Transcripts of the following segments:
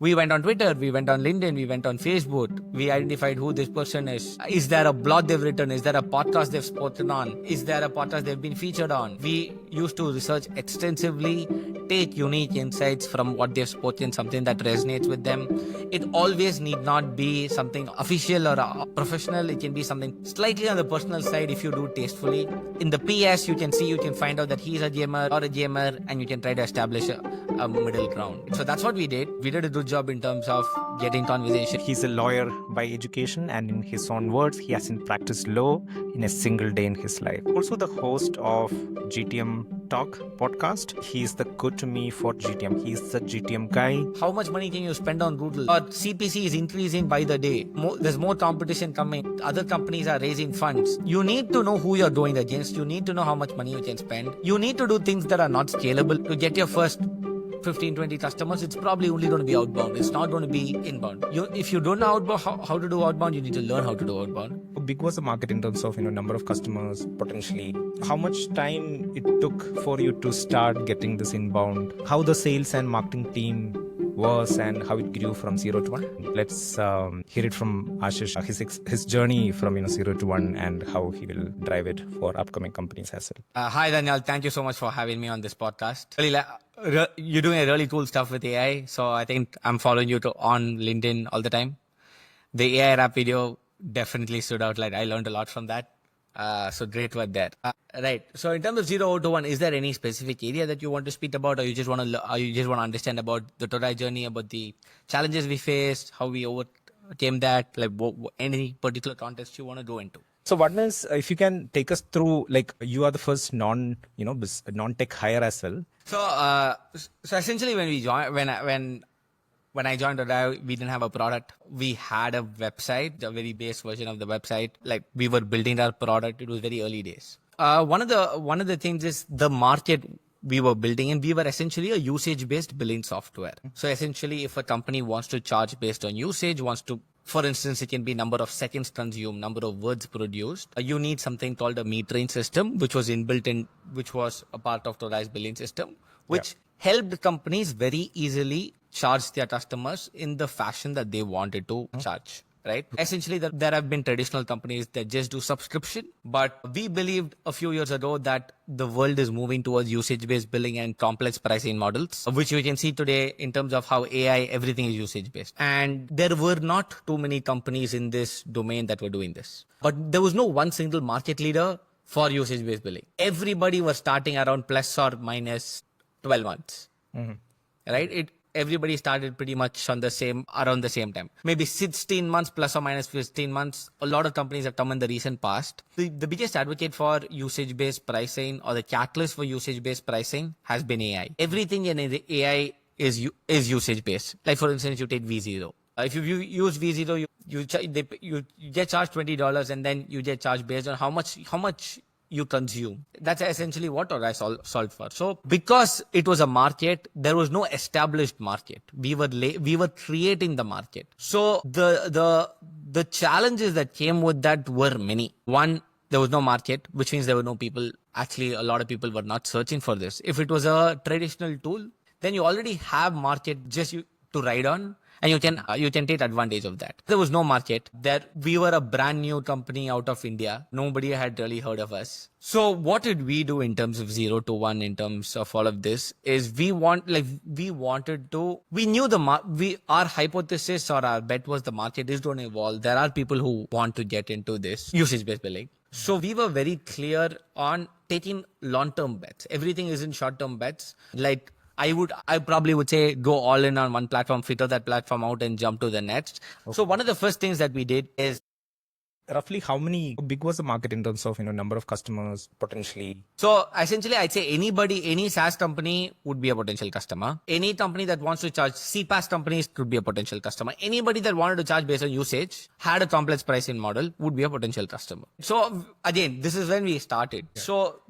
We went on Twitter, we went on LinkedIn, we went on Facebook. We identified who this person is. Is there a blog they've written? Is there a podcast they've spoken on? Is there a podcast they've been featured on? We used to research extensively, take unique insights from what they've spoken, something that resonates with them. It always need not be something official or professional. It can be something slightly on the personal side if you do tastefully. In the PS, you can find out that he's a gamer or a gamer, and you can try to establish a middle ground. So that's what we did. We did a good job in terms of getting conversation. He's a lawyer by education, and in his own words, he hasn't practiced law in a single day in his life. Also the host of GTM Talk podcast. He's the go-to-me for GTM. He's the GTM guy. How much money can you spend on Google? Or CPC is increasing by the day. There's more competition coming. Other companies are raising funds. You need to know who you're going against. You need to know how much money you can spend. You need to do things that are not scalable. To get your first 15, 20 customers, it's probably only going to be outbound. It's not going to be inbound. If you don't know outbound, how to do outbound, you need to learn how to do outbound. How big was the market in terms of number of customers potentially? How much time it took for you to start getting this inbound? How the sales and marketing team was and how it grew from 0 to 1? Let's hear it from Aashish, his journey from 0 to 1 and how he will drive it for upcoming companies as well. Hi Dhanyal, thank you so much for having me on this podcast. You're doing a really cool stuff with AI, so I think I'm following you on LinkedIn all the time. The AI rap video definitely stood out. Like I learned a lot from that. So great work there. Right. So in terms of 0 to 1, is there any specific area that you want to speak about, or you just want to understand about the Togai journey, about the challenges we faced, how we overcame that, like any particular context you want to go into? So one is, if you can take us through, like you are the first non-tech hire as well. So essentially when we joined, when I joined Togai, we didn't have a product. We had a website, a very base version of the website. Like we were building our product. It was very early days. One of the things is the market we were building, and we were essentially a usage-based billing software. So essentially, if a company wants to charge based on usage, for instance, it can be number of seconds consumed, number of words produced. You need something called a metering system, which was inbuilt in, which was a part of Togai's billing system, which helped companies very easily charge their customers in the fashion that they wanted to charge. Right? Essentially, there have been traditional companies that just do subscription, but we believed a few years ago that the world is moving towards usage-based billing and complex pricing models, which we can see today in terms of how AI, everything is usage-based. And there were not too many companies in this domain that were doing this. But there was no one single market leader for usage-based billing. Everybody was starting around plus or minus 12 months. Mm-hmm. Right? Everybody started pretty much around the same time. Maybe 16 months plus or minus 15 months. A lot of companies have come in the recent past. The biggest advocate for usage-based pricing, or the catalyst for usage-based pricing, has been AI. Everything in AI is usage-based. Like for instance, you take V0. If you use V0, you get charged $20, and then you get charged based on how much you consume. That's essentially what Togai solved for. So because it was a market, there was no established market. We were creating the market. So the challenges that came with that were many. One, there was no market, which means there were no people. Actually, a lot of people were not searching for this. If it was a traditional tool, then you already have market just to ride on, and you can take advantage of that. There was no market. We were a brand new company out of India. Nobody had really heard of us. So what did we do in terms of 0 to 1, in terms of all of this, is we knew our hypothesis or our bet was the market is going to evolve. There are people who want to get into this usage-based billing. So we were very clear on taking long-term bets. Everything isn't short-term bets. Like, I probably would say go all in on one platform, figure that platform out, and jump to the next. Okay. So one of the first things that we did is, roughly how big was the market in terms of number of customers potentially? So essentially, I'd say any SaaS company would be a potential customer. Any company that wants to charge, CPaaS companies could be a potential customer. Anybody that wanted to charge based on usage, had a complex pricing model, would be a potential customer. So again, this is when we started. Yeah. So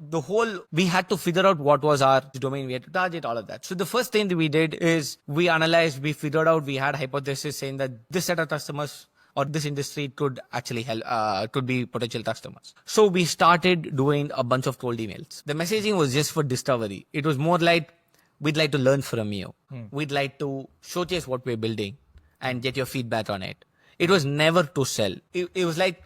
we had to figure out what was our domain, we had to target, all of that. So the first thing that we did is we analyzed, we figured out, we had a hypothesis saying that this set of customers or this industry could actually help, could be potential customers. So we started doing a bunch of cold emails. The messaging was just for discovery. It was more like, we'd like to learn from you. We'd like to showcase what we're building and get your feedback on it. It was never to sell. It was like,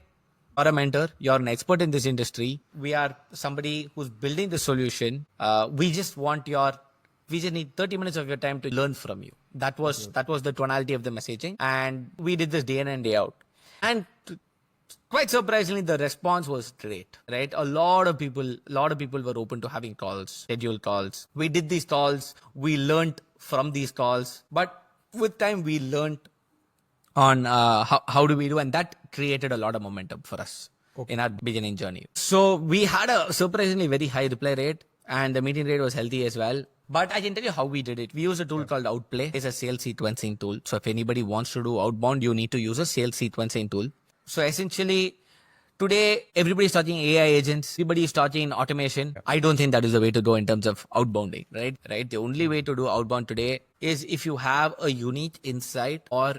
you're a mentor, you're an expert in this industry. We are somebody who's building the solution. We just need 30 minutes of your time to learn from you. That was the tonality of the messaging. And we did this day in and day out. And quite surprisingly, the response was great, right? A lot of people were open to having calls, scheduled calls. We did these calls. We learned from these calls. But with time, we learned on how do we do, and that created a lot of momentum for us in our beginning journey. So we had a surprisingly very high reply rate, and the meeting rate was healthy as well. But I can tell you how we did it. We use a tool called Outplay. It's a sales sequencing tool. So if anybody wants to do outbound, you need to use a sales sequencing tool. So essentially, today everybody is talking AI agents. Everybody is talking automation. I don't think that is the way to go in terms of outbounding, right? The only way to do outbound today is if you have a unique insight, or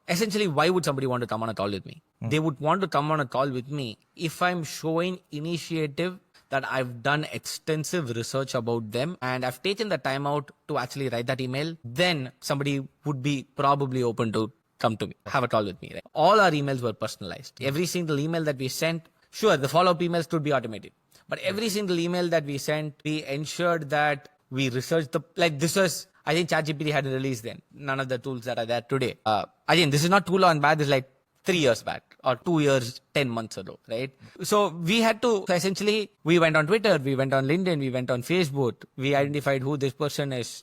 essentially, why would somebody want to come on a call with me? They would want to come on a call with me if I'm showing initiative, that I've done extensive research about them and I've taken the time out to actually write that email. Then somebody would be probably open to come to me, have a call with me. Right? All our emails were personalized. Every single email that we sent, sure, the follow-up emails could be automated. But every single email that we sent, we ensured that we researched this was, I think ChatGPT hadn't released then. None of the tools that are there today. Again, this is not too long back. This is like 3 years back or 2 years, 10 months ago, right? So we had to, essentially, we went on Twitter, we went on LinkedIn, we went on Facebook. We identified who this person is,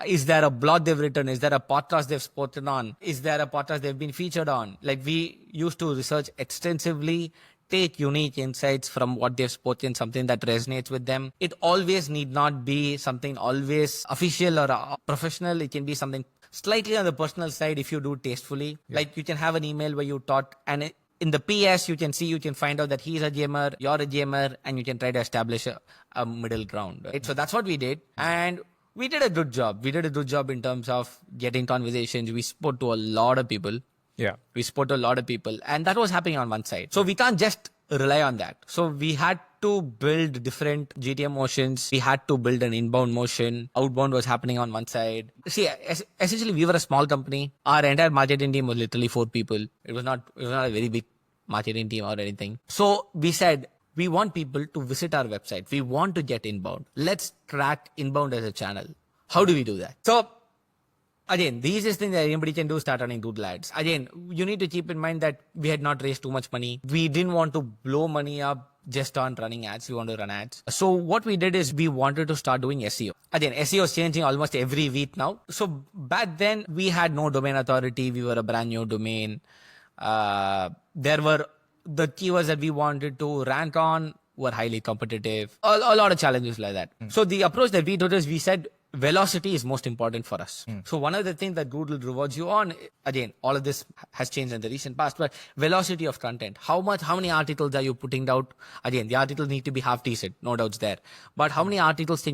is there a blog they've written? Is there a podcast they've spoken on? Is there a podcast they've been featured on? We used to research extensively, take unique insights from what they've spoken, something that resonates with them. It always need not be something always official or professional. It can be something slightly on the personal side if you do tastefully. Like you can have an email where you taught, and in the PS you can find out that he's a gamer, you're a gamer, and you can try to establish a middle ground. Right? So that's what we did. And we did a good job. We did a good job in terms of getting conversations. We spoke to a lot of people. We spoke to a lot of people, and that was happening on one side. So we can't just rely on that. So we had to build different GTM motions. We had to build an inbound motion. Outbound was happening on one side. See, essentially, we were a small company. Our entire marketing team was literally 4 people. It was not a very big marketing team or anything. So we said, we want people to visit our website. We want to get inbound. Let's track inbound as a channel. How do we do that? So again, the easiest thing that anybody can do is start running Google ads. Again, you need to keep in mind that we had not raised too much money. We didn't want to blow money up just on running ads. We want to run ads. So what we did is we wanted to start doing SEO. Again, SEO is changing almost every week now. So back then we had no domain authority. We were a brand new domain. There were the keywords that we wanted to rank on were highly competitive. A lot of challenges like that. So the approach that we took is we said, velocity is most important for us. So one of the things that Google rewards you on, again, all of this has changed in the recent past, but velocity of content. How many articles are you putting out? Again, the articles need to be half decent, no doubts there. But how many articles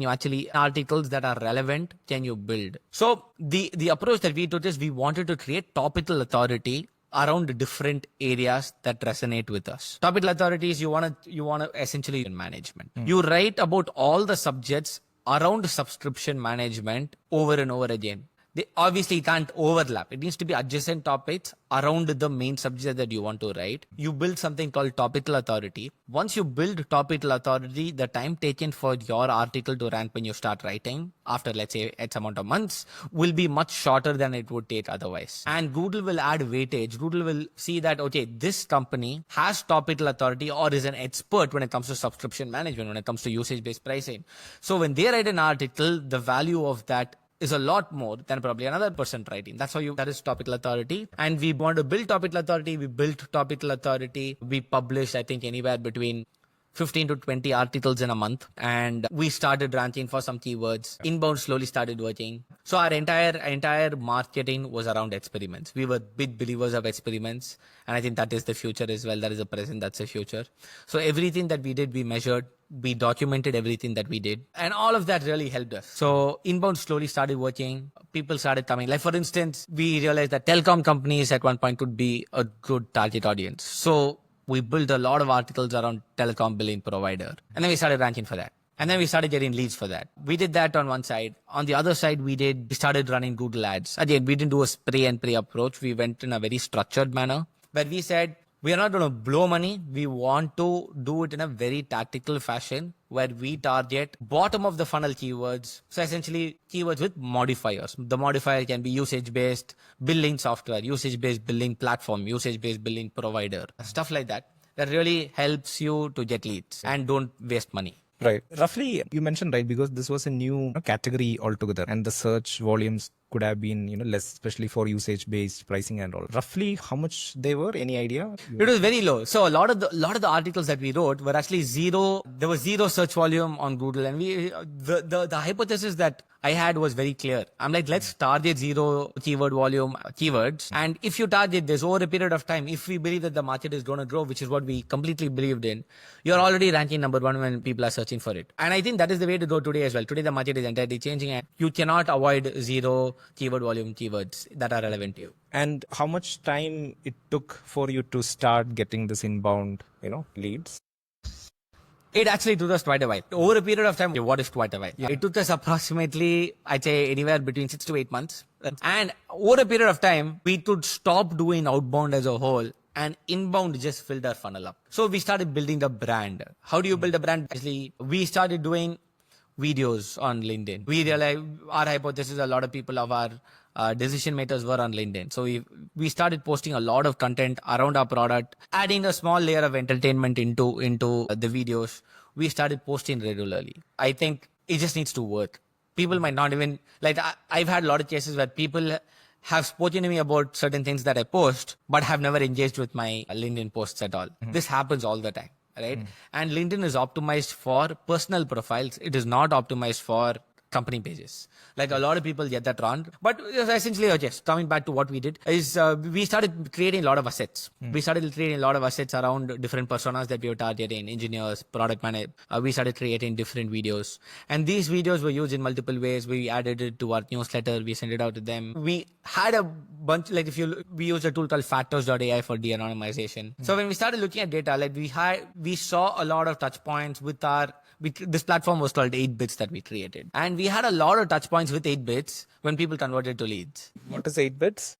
articles that are relevant can you build? So the approach that we took is we wanted to create topical authority around different areas that resonate with us. Topical authorities, you want to essentially in management. You write about all the subjects around subscription management over and over again. They obviously can't overlap. It needs to be adjacent topics around the main subject that you want to write. You build something called topical authority. Once you build topical authority, the time taken for your article to rank when you start writing after, let's say, X amount of months will be much shorter than it would take otherwise. And Google will add weightage. Google will see that, okay, this company has topical authority or is an expert when it comes to subscription management, when it comes to usage-based pricing. So when they write an article, the value of that is a lot more than probably another person writing. That is topical authority. And we want to build topical authority. We built topical authority. We published, I think, anywhere between 15 to 20 articles in a month. And we started ranking for some keywords. Inbound slowly started working. So our entire marketing was around experiments. We were big believers of experiments. And I think that is the future as well. That is the present. That's the future. So everything that we did, we measured. We documented everything that we did. And all of that really helped us. So inbound slowly started working. People started coming. Like for instance, we realized that telecom companies at one point could be a good target audience. So we built a lot of articles around telecom billing provider. And then we started ranking for that. And then we started getting leads for that. We did that on one side. On the other side, we started running Google ads. Again, we didn't do a spray and pray approach. We went in a very structured manner where we said, we are not going to blow money. We want to do it in a very tactical fashion where we target bottom of the funnel keywords. So essentially keywords with modifiers. The modifier can be usage-based billing software, usage-based billing platform, usage-based billing provider, stuff like that. That really helps you to get leads and don't waste money. Right. Roughly, you mentioned, right, because this was a new category altogether and the search volumes could have been, less, especially for usage-based pricing and all. Roughly how much they were? Any idea? It was very low. So a lot of the articles that we wrote were actually zero. There was zero search volume on Google, and the hypothesis that I had was very clear. I'm like, let's target zero keyword volume keywords, and if you target this over a period of time, if we believe that the market is going to grow, which is what we completely believed in, you're already ranking number one when people are searching for it. And I think that is the way to go today as well. Today the market is entirely changing, and you cannot avoid zero keyword volume keywords that are relevant to you. And how much time it took for you to start getting this inbound, leads? It actually took us quite a while. Over a period of time, what is quite a while? It took us approximately, I'd say anywhere between 6 to 8 months. And over a period of time, we could stop doing outbound as a whole, and inbound just filled our funnel up. So we started building the brand. How do you build a brand? Actually, we started doing videos on LinkedIn. We realized our hypothesis, a lot of people of our decision makers were on LinkedIn. So we started posting a lot of content around our product, adding a small layer of entertainment into the videos. We started posting regularly. I think it just needs to work. People might not even, like I've had a lot of cases where people have spoken to me about certain things that I post, but have never engaged with my LinkedIn posts at all. This happens all the time. Right? And LinkedIn is optimized for personal profiles. It is not optimized for company pages. Like a lot of people get that wrong. But essentially, just coming back to what we did is we started creating a lot of assets. We started creating a lot of assets around different personas that we were targeting, engineers, product managers. We started creating different videos. And these videos were used in multiple ways. We added it to our newsletter. We sent it out to them. We had a bunch, like we used a tool called factors.ai for de-anonymization. So when we started looking at data, like we saw a lot of touch points with this platform was called 8bits that we created. And we had a lot of touch points with 8bits when people converted to leads. What is 8bits?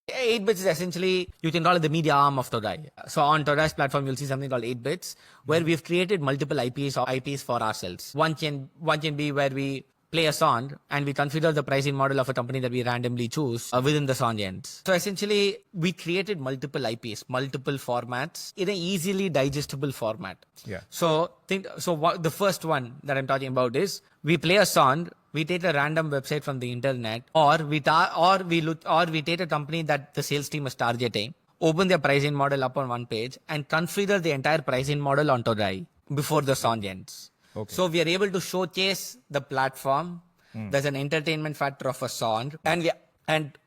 8bits is essentially, you can call it the media arm of Togai. So on Togai's platform, you'll see something called 8bits, where we've created multiple IPs for ourselves. One can be where we play a song and we configure the pricing model of a company that we randomly choose within the song ends. So essentially, we created multiple IPs, multiple formats in an easily digestible format. Yeah. So the first one that I'm talking about is we play a song, we take a random website from the internet, or we take a company that the sales team is targeting, open their pricing model up on one page, and configure the entire pricing model on Togai before the song ends. Okay. So we are able to showcase the platform. There's an entertainment factor of a song, and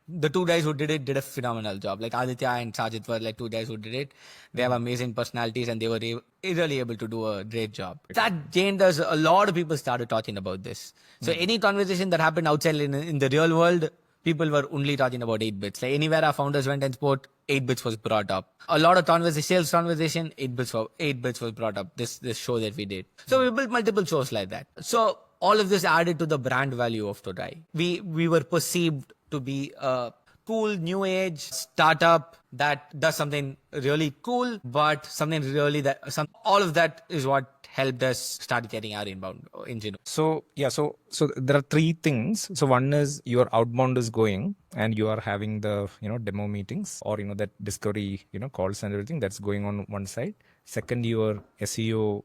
the two guys who did it did a phenomenal job. Like Aditya and Sajid were like two guys who did it. They have amazing personalities, and they were really able to do a great job. That gained us a lot of people started talking about this. So any conversation that happened outside in the real world, people were only talking about 8bits. Like anywhere our founders went and spoke, 8bits was brought up. A lot of sales conversation, 8bits was brought up. This show that we did. So we built multiple shows like that. So all of this added to the brand value of Togai. We were perceived to be a cool new age startup that does something really cool, but something really all of that is what helped us start getting our inbound engine. So there are three things. So one is your outbound is going and you are having the demo meetings or that discovery calls and everything that's going on one side. Second, your SEO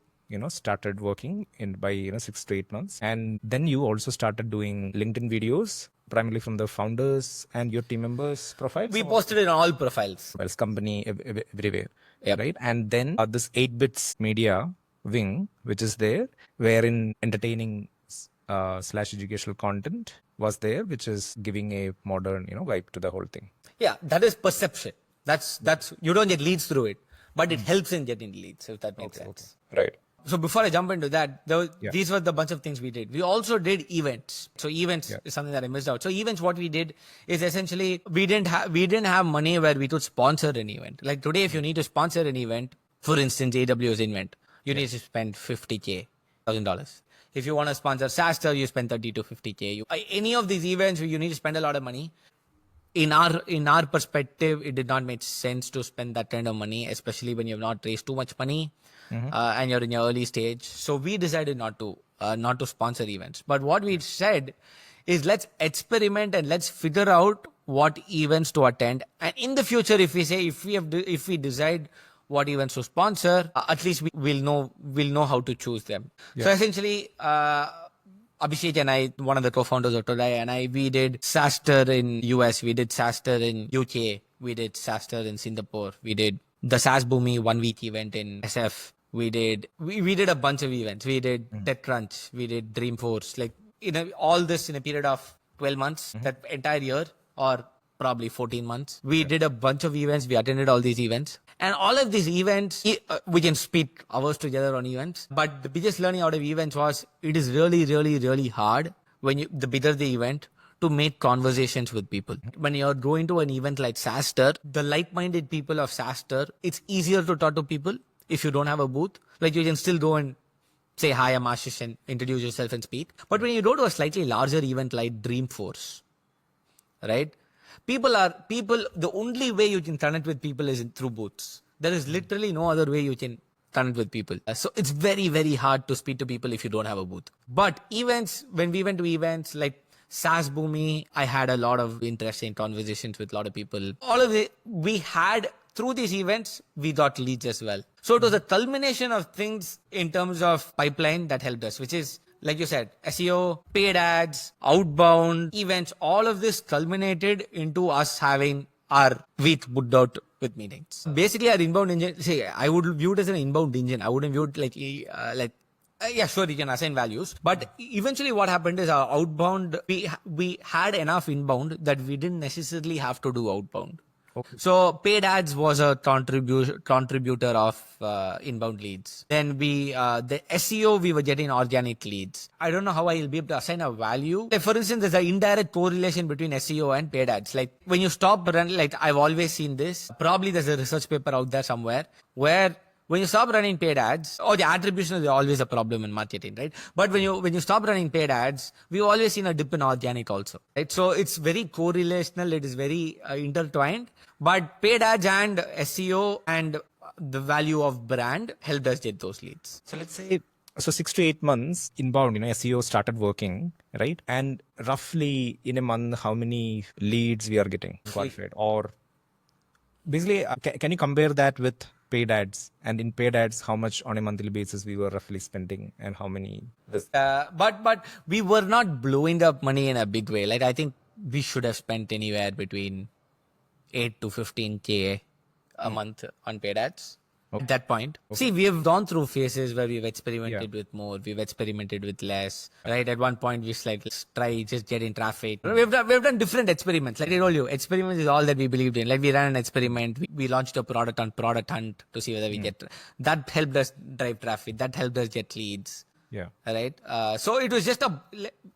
started working by 6 to 8 months, and then you also started doing LinkedIn videos primarily from the founders and your team members' profiles. We posted it on all profiles. Well, company everywhere, right? And then this 8bits media wing, which is there, wherein entertaining / educational content was there, which is giving a modern vibe to the whole thing. Yeah, that is perception. That's you don't get leads through it, but it helps in getting leads, if that makes sense. Okay. Right. So before I jump into that, these were the bunch of things we did. We also did events. So events is something that I missed out. So events, what we did is essentially we didn't have money where we could sponsor an event. Like today, if you need to sponsor an event, for instance, AWS event, you need to spend $50,000. If you want to sponsor SaaSter, you spend 30 to 50K. Any of these events, you need to spend a lot of money. In our perspective, it did not make sense to spend that kind of money, especially when you have not raised too much money and you're in your early stage. So we decided not to sponsor events. But what we said is let's experiment and let's figure out what events to attend. And in the future, if we decide what events to sponsor, at least we'll know how to choose them. So essentially, Abhishek and I, one of the co-founders of Togai, and we did SaaSter in US, we did SaaSter in UK, we did SaaSter in Singapore, we did the SaaS Boomi 1 week event in SF. We did a bunch of events. We did TechCrunch, we did Dreamforce, like all this in a period of 12 months, that entire year, or probably 14 months. We did a bunch of events. We attended all these events. And all of these events, we can speak hours together on events. But the biggest learning out of events was it is really, really, really hard the bigger the event to make conversations with people. When you're going to an event like SaaSter, the like-minded people of SaaSter, it's easier to talk to people if you don't have a booth. Like you can still go and say, hi, I'm Aashish, and introduce yourself and speak. But when you go to a slightly larger event like Dreamforce, right? The only way you can connect with people is through booths. There is literally no other way you can connect with people. So it's very, very hard to speak to people if you don't have a booth. But events, when we went to events like SaaS Boomi, I had a lot of interesting conversations with a lot of people. All of it, we had, through these events, we got leads as well. So it was a culmination of things in terms of pipeline that helped us, which is, like you said, SEO, paid ads, outbound, events, all of this culminated into us having our week booked out with meetings. Basically, our inbound engine, I would view it as an inbound engine. I wouldn't view it yeah, sure, you can assign values. But eventually what happened is our outbound, we had enough inbound that we didn't necessarily have to do outbound. Okay. So paid ads was a contributor of inbound leads. Then the SEO, we were getting organic leads. I don't know how I will be able to assign a value. Like for instance, there's an indirect correlation between SEO and paid ads. Like when you stop running, like I've always seen this, probably there's a research paper out there somewhere where when you stop running paid ads, or the attribution is always a problem in marketing, right? But when you stop running paid ads, we've always seen a dip in organic also, right? So it's very correlational. It is very intertwined. But paid ads and SEO and the value of brand helped us get those leads. So let's say, 6 to 8 months inbound, SEO started working, right? And roughly in a month, how many leads we are getting qualified? Or basically, can you compare that with paid ads? And in paid ads, how much on a monthly basis we were roughly spending, and how many? But we were not blowing up money in a big way. Like I think we should have spent anywhere between 8 to 15K a month on paid ads. At that point. See, we have gone through phases where we've experimented with more, we've experimented with less, right? At one point, we like, let's try just getting traffic. We've done different experiments. Like I told you, experiments is all that we believed in. Like we ran an experiment, we launched a product on Product Hunt to see whether we get, that helped us drive traffic, that helped us get leads. Yeah. Right. So it was just a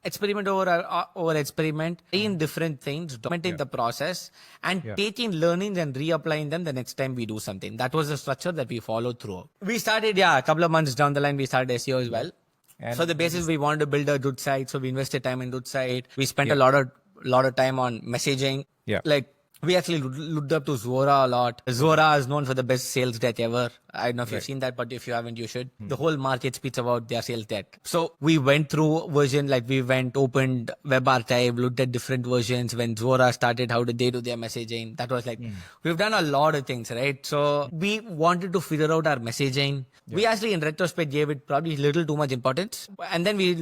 experiment over experiment, in different things, documenting the process and taking learnings and reapplying them the next time we do something. That was the structure that we followed through. We started, a couple of months down the line, we started SEO as well. And so the basis we wanted to build a good site. So we invested time in good site. We spent a lot of time on messaging. Yeah. Like, we actually looked up to Zuora a lot. Zuora is known for the best sales deck ever. I don't know if you've seen that, but if you haven't, you should. The whole market speaks about their sales deck. So we went through version, like we opened Web Archive, looked at different versions. When Zuora started, how did they do their messaging? That was like, we've done a lot of things, right? So we wanted to figure out our messaging. We actually, in retrospect, gave it probably a little too much importance. And then we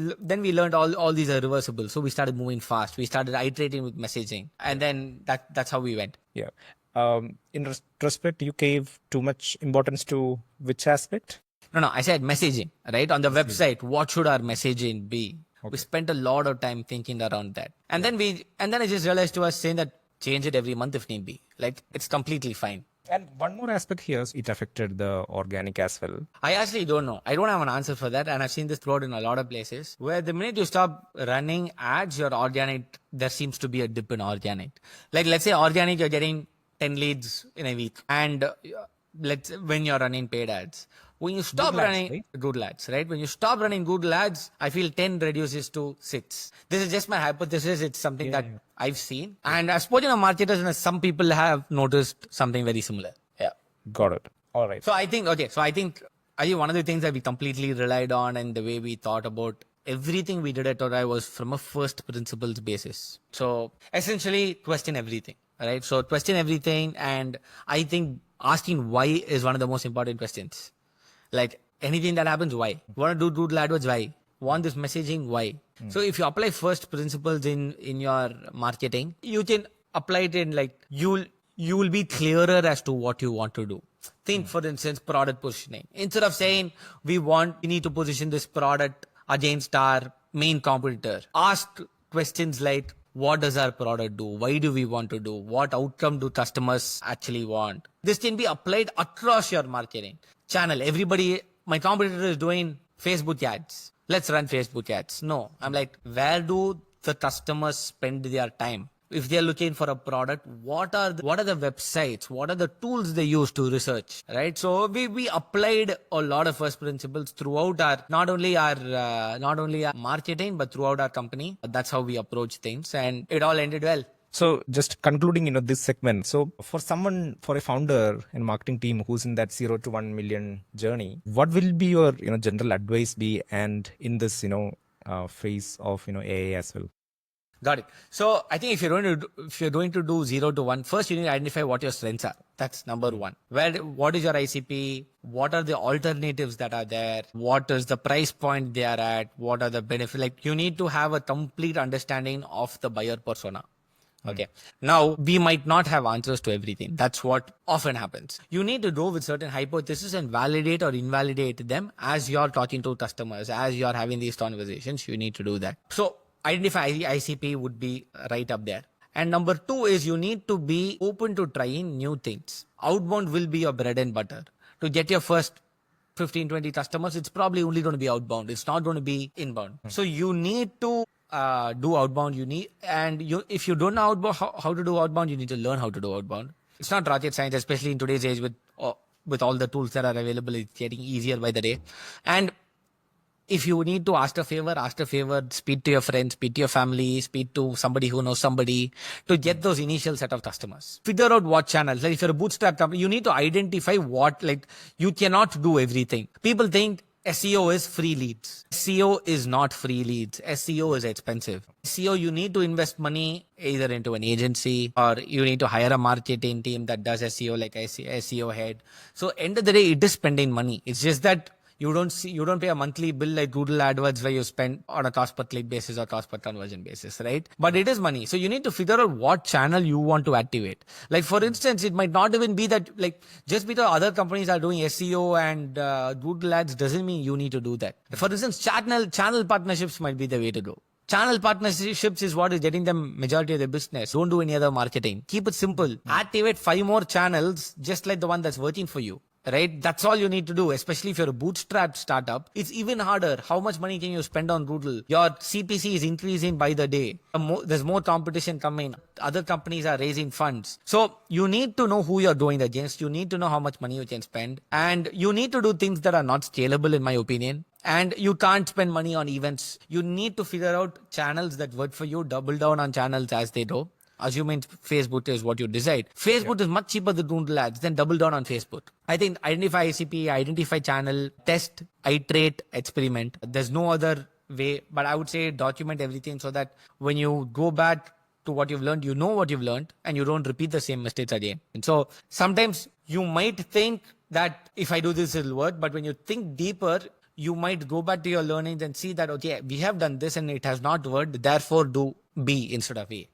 learned all these are reversible. So we started moving fast. We started iterating with messaging. And then that's how we went. Yeah. In retrospect, you gave too much importance to which aspect? No, I said messaging, right? On the website, what should our messaging be? Okay. We spent a lot of time thinking around that. And then I just realized to us saying that change it every month if need be. Like, it's completely fine. And one more aspect here is it affected the organic as well. I actually don't know. I don't have an answer for that. And I've seen this throughout in a lot of places where the minute you stop running ads, your organic, there seems to be a dip in organic. Like, let's say organic, you're getting 10 leads in a week. And when you're running paid ads, When you stop Google Ads, running right? Google Ads, right? When you stop running Google Ads, I feel 10 reduces to 6. This is just my hypothesis. It's something that I've seen. And I've spoken to marketers and some people have noticed something very similar. Yeah. Got it. All right. So I think one of the things that we completely relied on and the way we thought about everything we did at Togai was from a first principles basis. So essentially question everything, right? So question everything. And I think asking why is one of the most important questions. Like anything that happens, why? Want to do Google AdWords, why? Want this messaging, why? So if you apply first principles in your marketing, you can apply it in like you will be clearer as to what you want to do. Think, for instance, product positioning. Instead of saying we need to position this product against our main competitor, ask questions like, what does our product do? Why do we want to do? What outcome do customers actually want? This can be applied across your marketing channel. My competitor is doing Facebook ads. Let's run Facebook ads. No, I'm like, where do the customers spend their time? If they're looking for a product, what are the websites? What are the tools they use to research? Right. So we applied a lot of first principles throughout not only our marketing, but throughout our company. That's how we approach things, and it all ended well. So just concluding, this segment. So for a founder and marketing team who's in that 0 to 1 million journey, what will be your, general advice be? And in this, phase of, AA as well. Got it. So I think if you're going to do 0 to 1, first you need to identify what your strengths are. That's number one. What is your ICP? What are the alternatives that are there? What is the price point they are at? What are the benefits? Like you need to have a complete understanding of the buyer persona. Okay. Now, we might not have answers to everything. That's what often happens. You need to go with certain hypotheses and validate or invalidate them as you're talking to customers, as you're having these conversations. You need to do that. So identify ICP would be right up there. And number two is you need to be open to trying new things. Outbound will be your bread and butter. To get your first 15, 20 customers, it's probably only going to be outbound. It's not going to be inbound. So you need to do outbound. If you don't know how to do outbound, you need to learn how to do outbound. It's not rocket science, especially in today's age with all the tools that are available. It's getting easier by the day. And if you need to ask a favor, speak to your friends, speak to your family, speak to somebody who knows somebody to get those initial set of customers. Figure out what channels. Like if you're a bootstrap company, you need to identify you cannot do everything. People think SEO is free leads. SEO is not free leads. SEO is expensive. SEO, you need to invest money either into an agency or you need to hire a marketing team that does SEO like SEO head. So end of the day, it is spending money. It's just that you don't pay a monthly bill like Google AdWords where you spend on a cost per click basis or cost per conversion basis, right? But it is money. So you need to figure out what channel you want to activate. Like for instance, it might not even be that just because other companies are doing SEO and Google Ads doesn't mean you need to do that. For instance, channel partnerships might be the way to go. Channel partnerships is what is getting them majority of their business. Don't do any other marketing. Keep it simple. Activate 5 more channels just like the one that's working for you. Right? That's all you need to do, especially if you're a bootstrap startup. It's even harder. How much money can you spend on Google? Your CPC is increasing by the day. There's more competition coming. Other companies are raising funds. So you need to know who you're going against. You need to know how much money you can spend. And you need to do things that are not scalable, in my opinion. And you can't spend money on events. You need to figure out channels that work for you, double down on channels as they go. Assuming Facebook is what you decide. Facebook is much cheaper than Google Ads, then double down on Facebook. I think identify ICP, identify channel, test, iterate, experiment. There's no other way, but I would say document everything so that when you go back to what you've learned, you know what you've learned and you don't repeat the same mistakes again. And so sometimes you might think that if I do this, it'll work. But when you think deeper, you might go back to your learnings and see that, okay, we have done this and it has not worked. Therefore, do B instead of A.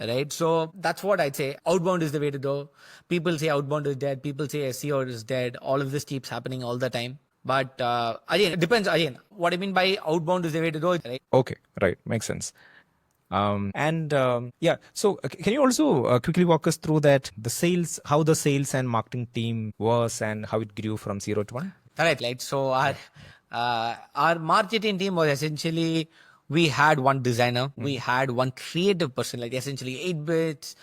Right. So that's what I'd say. Outbound is the way to go. People say outbound is dead. People say SEO is dead. All of this keeps happening all the time. But again, it depends. Again, what I mean by outbound is the way to go. Right. Okay. Right. Makes sense. Yeah. So can you also quickly walk us through how the sales and marketing team was and how it grew from 0 to 1? Right. So our marketing team was essentially, we had one designer, we had one creative person, like essentially 8 bits.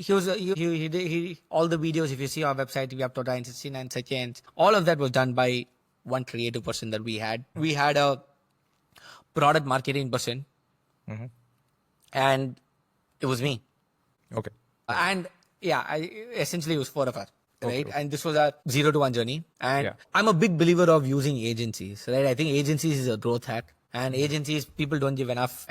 all the videos, if you see our website, we have Togai in 69 seconds. All of that was done by one creative person that we had. We had a product marketing person, and it was me. Okay. And essentially it was 4 of us. Right. Okay. And this was a 0 to 1 journey. And I'm a big believer of using agencies, right? I think agencies is a growth hack, and agencies, people don't give enough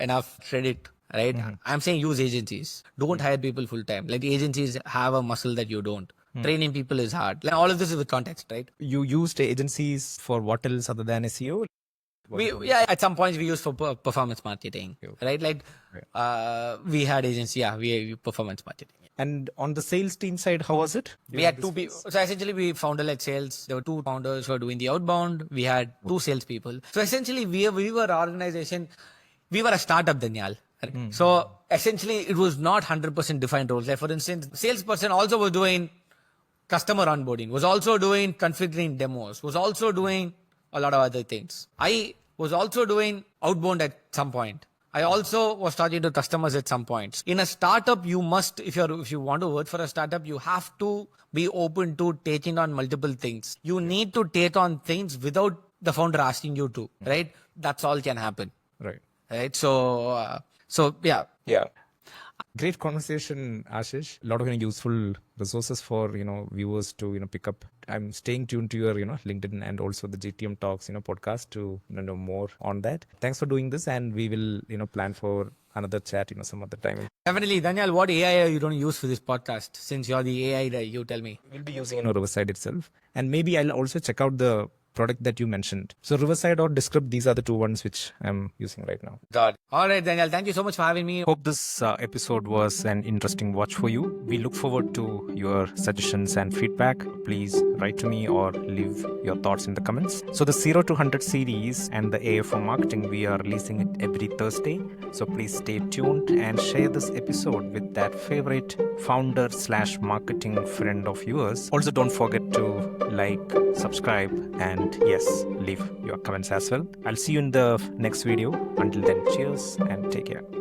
credit, right? I'm saying use agencies. Don't hire people full time. Like, agencies have a muscle that you don't. Training people is hard. Like, all of this is with context, right? You used agencies for what else other than SEO? At some points we used for performance marketing, right? Like, we had agency, we performance marketing. And on the sales team side, how was it? We had 2 people. So essentially, we founder-led sales. There were 2 founders who were doing the outbound. We had 2 salespeople. So essentially, we were an organization. We were a startup, Dhanyal. So essentially, it was not 100% defined roles. Like, for instance, salesperson also was doing customer onboarding, was also doing configuring demos, was also doing a lot of other things. I was also doing outbound at some point. I also was talking to customers at some points. In a startup, you must, if you want to work for a startup, you have to be open to taking on multiple things. You need to take on things without the founder asking you to, right? That's all can happen. Right. So yeah. Great conversation, Aashish. A lot of useful resources for viewers to pick up. I'm staying tuned to your LinkedIn and also the GTM Talks podcast to know more on that. Thanks for doing this, and we will plan for another chat some other time. Definitely. Danyal, what AI are you going to use for this podcast? Since you're the AI guy, you tell me. We'll be using Riverside itself, and maybe I'll also check out the product that you mentioned. So Riverside or Descript, these are the 2 ones which I'm using right now. Got it. All right, Danyal, thank you so much for having me. Hope this episode was an interesting watch for you. We look forward to your suggestions and feedback. Please write to me or leave your thoughts in the comments. So the 0 to 100 series and the AFO marketing, we are releasing it every Thursday. So please stay tuned and share this episode with that favorite founder/marketing friend of yours. Also, don't forget to like, subscribe, and yes, leave your comments as well. I'll see you in the next video. Until then, cheers and take care.